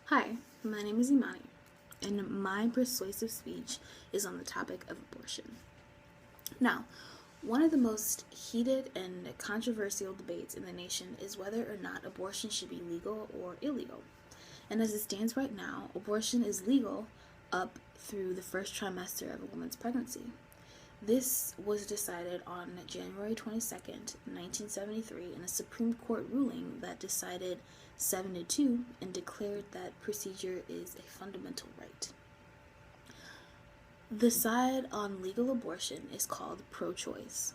Hi, my name is Imani, and my persuasive speech is on the topic of abortion. Now, one of the most heated and controversial debates in the nation is whether or not abortion should be legal or illegal. And as it stands right now, abortion is legal up through the first trimester of a woman's pregnancy. This was decided on January 22nd, 1973, in a Supreme Court ruling that decided 7-2 and declared that procedure is a fundamental right. The side on legal abortion is called pro-choice.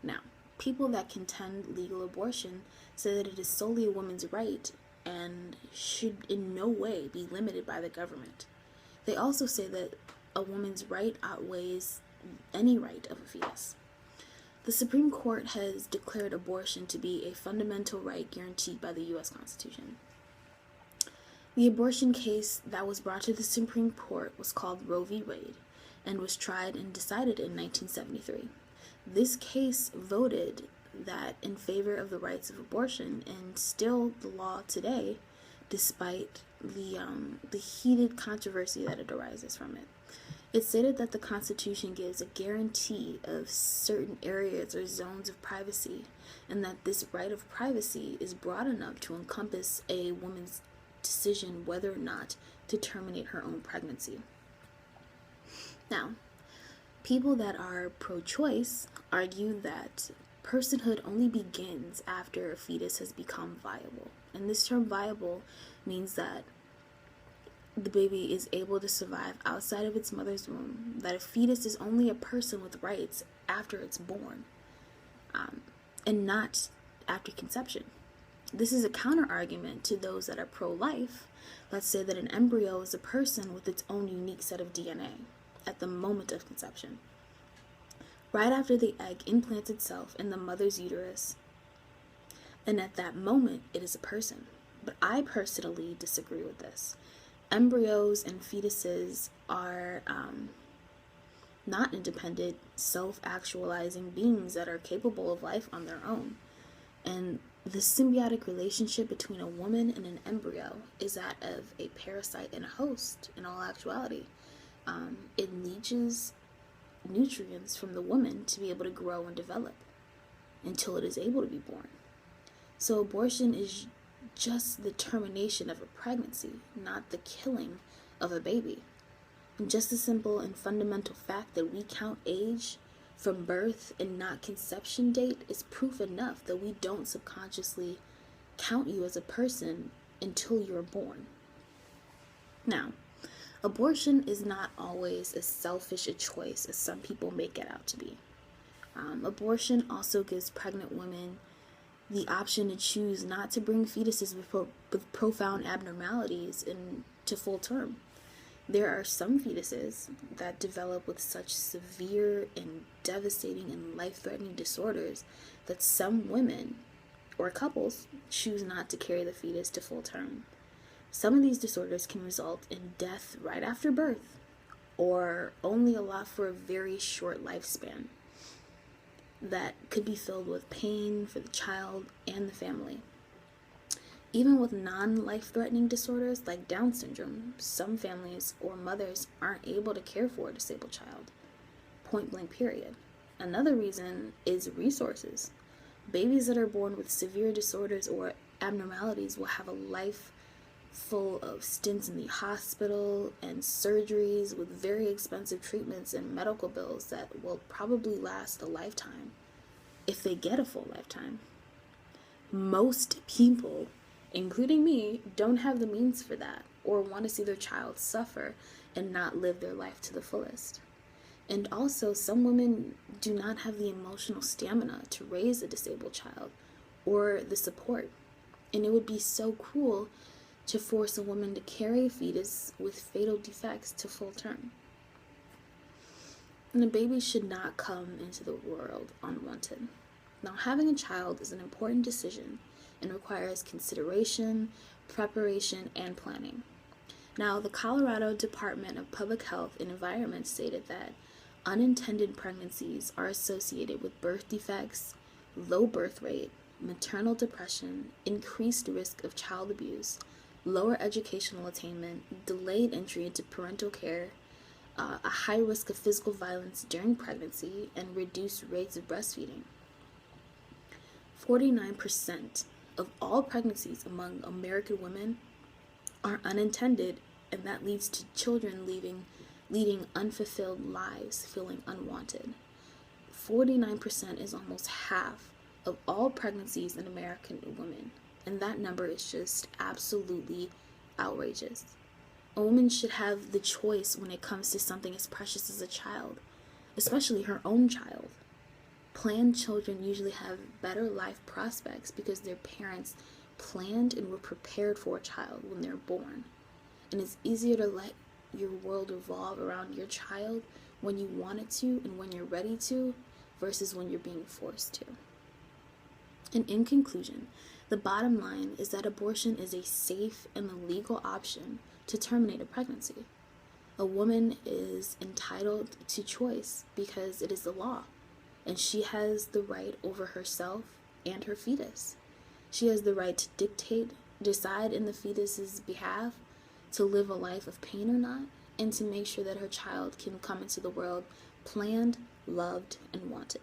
Now, people that contend legal abortion say that it is solely a woman's right and should in no way be limited by the government. They also say that a woman's right outweighs any right of a fetus. The Supreme Court has declared abortion to be a fundamental right guaranteed by the U.S. Constitution. The abortion case that was brought to the Supreme Court was called Roe v. Wade and was tried and decided in 1973. This case voted that in favor of the rights of abortion, and still the law today, despite the heated controversy that it arises from it. It stated that the Constitution gives a guarantee of certain areas or zones of privacy, and that this right of privacy is broad enough to encompass a woman's decision whether or not to terminate her own pregnancy. Now, people that are pro-choice argue that personhood only begins after a fetus has become viable. And this term viable means that the baby is able to survive outside of its mother's womb, that a fetus is only a person with rights after it's born, and not after conception. This is a counter-argument to those that are pro-life. Let's say that an embryo is a person with its own unique set of DNA at the moment of conception. Right after the egg implants itself in the mother's uterus, and at that moment, it is a person. But I personally disagree with this. Embryos and fetuses are not independent, self-actualizing beings that are capable of life on their own. And the symbiotic relationship between a woman and an embryo is that of a parasite and a host in all actuality. It leaches nutrients from the woman to be able to grow and develop until it is able to be born. So abortion is just the termination of a pregnancy, not the killing of a baby. And just the simple and fundamental fact that we count age from birth and not conception date is proof enough that we don't subconsciously count you as a person until you're born. Now, abortion is not always as selfish a choice as some people make it out to be. Abortion also gives pregnant women the option to choose not to bring fetuses with profound abnormalities into full term. There are some fetuses that develop with such severe and devastating and life-threatening disorders that some women or couples choose not to carry the fetus to full term. Some of these disorders can result in death right after birth, or only allow for a very short lifespan that could be filled with pain for the child and the family. Even with non-life-threatening disorders like Down syndrome, some families or mothers aren't able to care for a disabled child. Point blank period. Another reason is resources. Babies that are born with severe disorders or abnormalities will have a life full of stints in the hospital and surgeries with very expensive treatments and medical bills that will probably last a lifetime, if they get a full lifetime. Most people, including me, don't have the means for that or want to see their child suffer and not live their life to the fullest. And also, some women do not have the emotional stamina to raise a disabled child or the support. And it would be so cruel to force a woman to carry a fetus with fatal defects to full term. And a baby should not come into the world unwanted. Now, having a child is an important decision and requires consideration, preparation, and planning. Now, the Colorado Department of Public Health and Environment stated that unintended pregnancies are associated with birth defects, low birth rate, maternal depression, increased risk of child abuse, lower educational attainment, delayed entry into parental care, a high risk of physical violence during pregnancy, and reduced rates of breastfeeding. 49% of all pregnancies among American women are unintended, and that leads to children leading unfulfilled lives, feeling unwanted. 49% is almost half of all pregnancies in American women, and that number is just absolutely outrageous. A woman should have the choice when it comes to something as precious as a child, especially her own child. Planned children usually have better life prospects because their parents planned and were prepared for a child when they're born. And it's easier to let your world revolve around your child when you want it to and when you're ready to versus when you're being forced to. And in conclusion, the bottom line is that abortion is a safe and legal option to terminate a pregnancy. A woman is entitled to choice because it is the law, and she has the right over herself and her fetus. She has the right to decide in the fetus's behalf to live a life of pain or not, and to make sure that her child can come into the world planned, loved, and wanted.